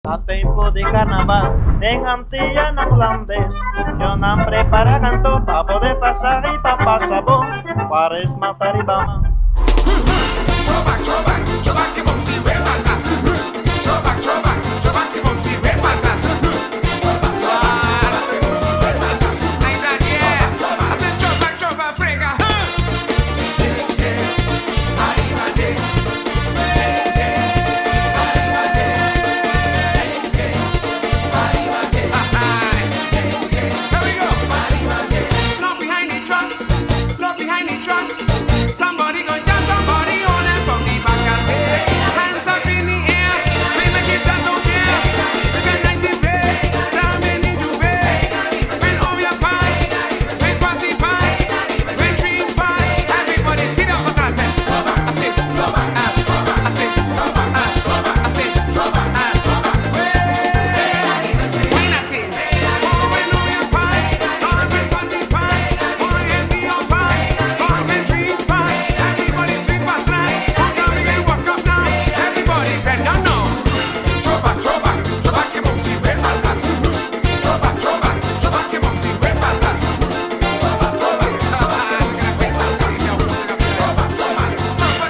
A tempo de carnaval, em Antilla na Flandes, eu não prepara canto para poder passar e para passar bom, para esmatar e bama. Chova, que bom se vê pra trás. Chova, que bom se vê pra trás. Chova, frega. Somebody go jump somebody on and from the back and say, hands up in the air, we make it stand up here. We can like the bay, down in the Dubai. When all your pass, when passy pass, when dream pass, everybody get up and dance. I say, I say, I say, when I think, oh when all your pass, oh when passy pass, oh when the your pass, oh when dream pass. Everybody speak fast right. Walk down and walk up now. Everybody bend down now. Chova, que bom se vê pra trás. Chova, que bom se vê pra trás.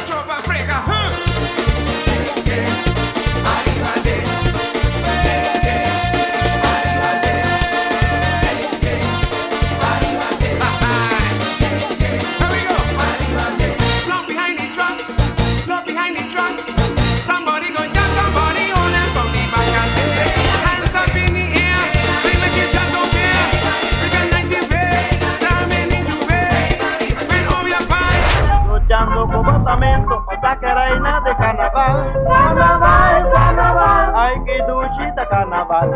Chova, frega. Here we go. Look behind the truck. Look behind the truck. Somebody go jump somebody on and from the back and say, hands up in the air. We make it jump up here. We can like the bay. Down in the Dubai. When all your pass. Luchando con botamento, hasta que reina de carnaval. Carnaval, carnaval, ay que duchita carnaval.